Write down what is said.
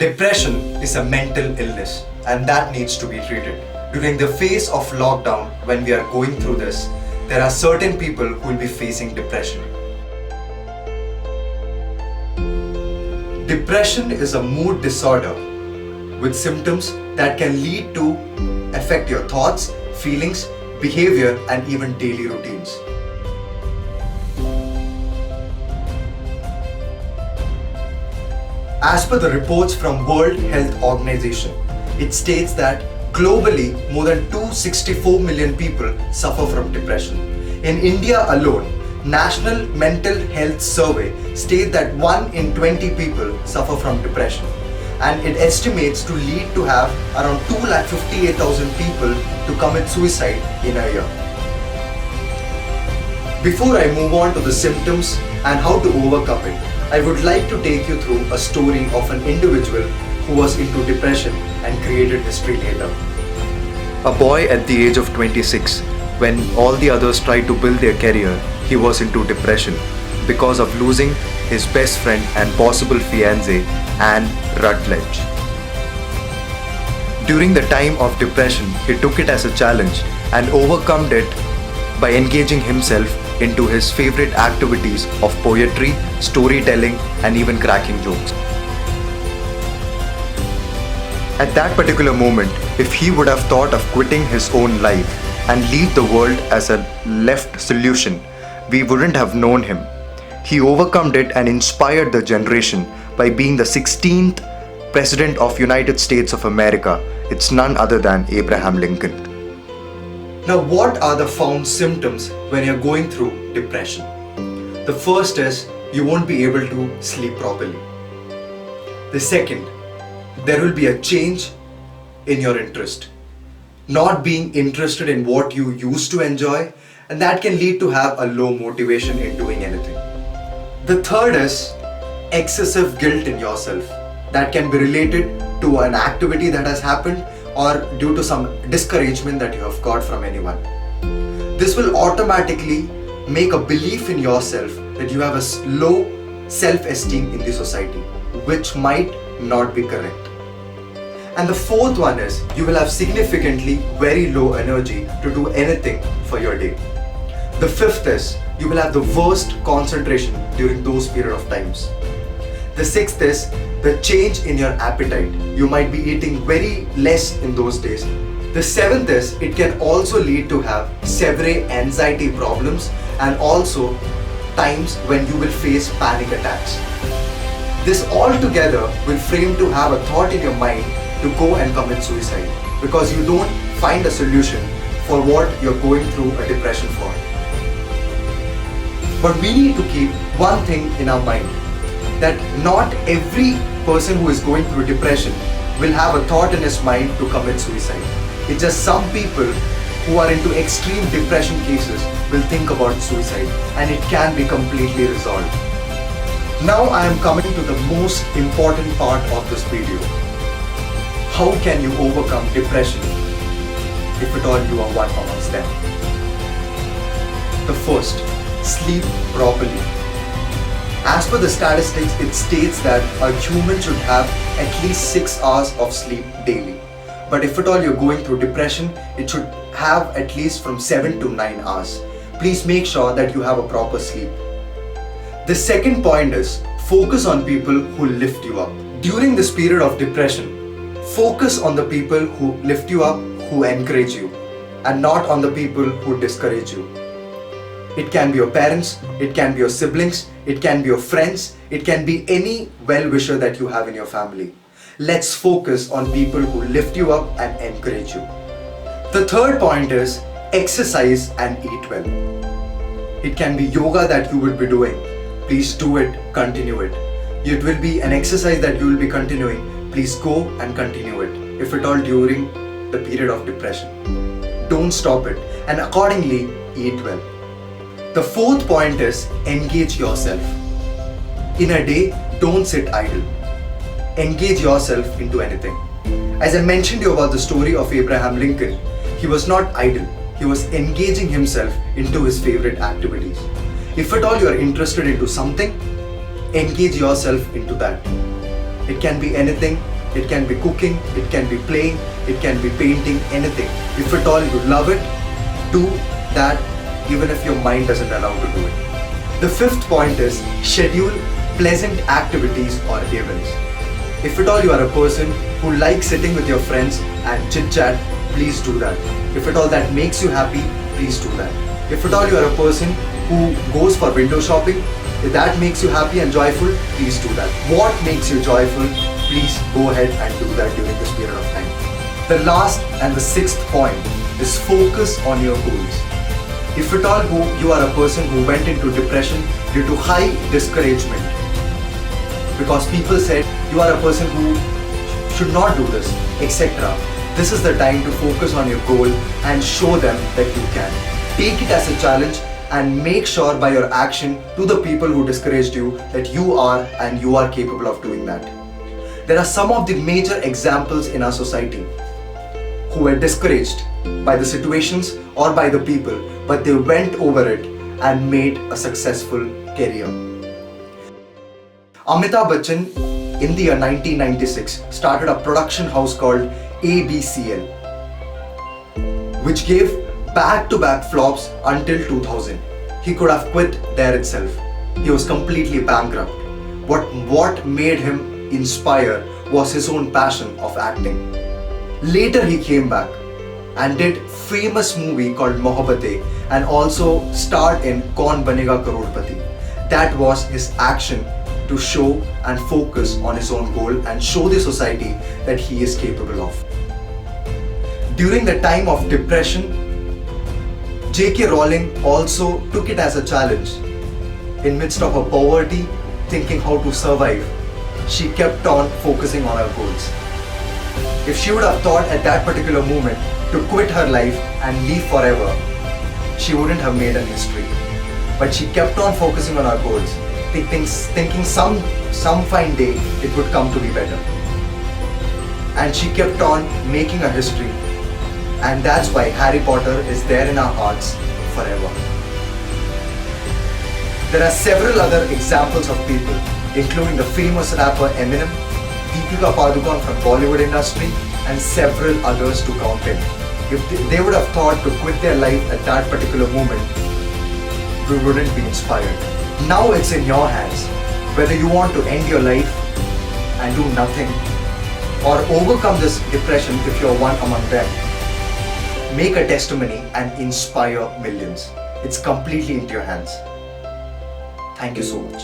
Depression is a mental illness and that needs to be treated. During the phase of lockdown, when we are going through this, there are certain people who will be facing depression. Depression is a mood disorder with symptoms that can lead to affect your thoughts, feelings, behavior and even daily routines. As per the reports from World Health Organization, it states that globally more than 264 million people suffer from depression. In India alone, National Mental Health Survey states that 1 in 20 people suffer from depression, and it estimates to lead to have around 258,000 people to commit suicide in a year. Before I move on to the symptoms and how to overcome it, I would like to take you through a story of an individual who was into depression and created history later. A boy at the age of 26, when all the others tried to build their career, he was into depression because of losing his best friend and possible fiancée, Anne Rutledge. During the time of depression, he took it as a challenge and overcome it by engaging himself into his favorite activities of poetry, storytelling, and even cracking jokes. At that particular moment, if he would have thought of quitting his own life and leave the world as a left solution, we wouldn't have known him. He overcome it and inspired the generation by being the 16th President of United States of America. It's none other than Abraham Lincoln. Now, what are the found symptoms when you're going through depression? The first is you won't be able to sleep properly. The second, there will be a change in your interest. Not being interested in what you used to enjoy, and that can lead to have a low motivation in doing anything. The third is excessive guilt in yourself. That can be related to an activity that has happened or due to some discouragement that you have got from anyone. This will automatically make a belief in yourself that you have a low self-esteem in the society, which might not be correct. And the fourth one is you will have significantly very low energy to do anything for your day. The fifth is you will have the worst concentration during those period of times. The sixth is the change in your appetite. You might be eating very less in those days. The seventh is it can also lead to have severe anxiety problems and also times when you will face panic attacks. This all together will frame to have a thought in your mind to go and commit suicide because you don't find a solution for what you're going through a depression for. But we need to keep one thing in our mind, that not every person who is going through depression will have a thought in his mind to commit suicide. It's just some people who are into extreme depression cases will think about suicide and it can be completely resolved. Now I am coming to the most important part of this video. How can you overcome depression if at all you are one amongst them? The first, sleep properly. As per the statistics, it states that a human should have at least 6 hours of sleep daily. But if at all you're going through depression, it should have at least from 7 to 9 hours. Please make sure that you have a proper sleep. The second point is focus on people who lift you up. During this period of depression, focus on the people who lift you up, who encourage you, and not on the people who discourage you. It can be your parents, it can be your siblings, it can be your friends, it can be any well-wisher that you have in your family. Let's focus on people who lift you up and encourage you. The third point is exercise and eat well. It can be yoga that you will be doing. Please do it, continue it. It will be an exercise that you will be continuing. Please go and continue it, if at all during the period of depression. Don't stop it, and accordingly eat well. The fourth point is engage yourself. In a day, don't sit idle. Engage yourself into anything. As I mentioned you about the story of Abraham Lincoln, he was not idle. He was engaging himself into his favorite activities. If at all you are interested into something, engage yourself into that. It can be anything. It can be cooking, it can be playing, it can be painting, anything. If at all you love it, do that even if your mind doesn't allow to do it. The fifth point is schedule pleasant activities or events. If at all you are a person who likes sitting with your friends and chit chat, please do that. If at all that makes you happy, please do that. If at all you are a person who goes for window shopping, if that makes you happy and joyful, please do that. What makes you joyful, please go ahead and do that during this period of time. The last and the sixth point is focus on your goals. If at all you are a person who went into depression due to high discouragement, because people said you are a person who should not do this, etc. This is the time to focus on your goal and show them that you can. Take it as a challenge and make sure by your action to the people who discouraged you that you are capable of doing that. There are some of the major examples in our society who were discouraged by the situations or by the people, but they went over it and made a successful career. Amitabh Bachchan in the year 1996 started a production house called ABCL, which gave back-to-back flops until 2000. He could have quit there itself. He was completely bankrupt. What made him inspire was his own passion of acting. Later he came back and did famous movie called Mohabbatein and also starred in Kaun Banega Crorepati. That was his action to show and focus on his own goal and show the society that he is capable of. During the time of depression, J.K. Rowling also took it as a challenge. In midst of her poverty, thinking how to survive, she kept on focusing on her goals. If she would have thought at that particular moment to quit her life and leave forever, she wouldn't have made a history. But she kept on focusing on her goals, thinking some fine day it would come to be better. And she kept on making a history. And that's why Harry Potter is there in our hearts forever. There are several other examples of people, including the famous rapper Eminem, Deepika Padukone from Bollywood industry, and several others to count in. If they would have thought to quit their life at that particular moment, we wouldn't be inspired. Now it's in your hands, whether you want to end your life and do nothing, or overcome this depression if you're one among them. Make a testimony and inspire millions. It's completely into your hands. Thank you so much.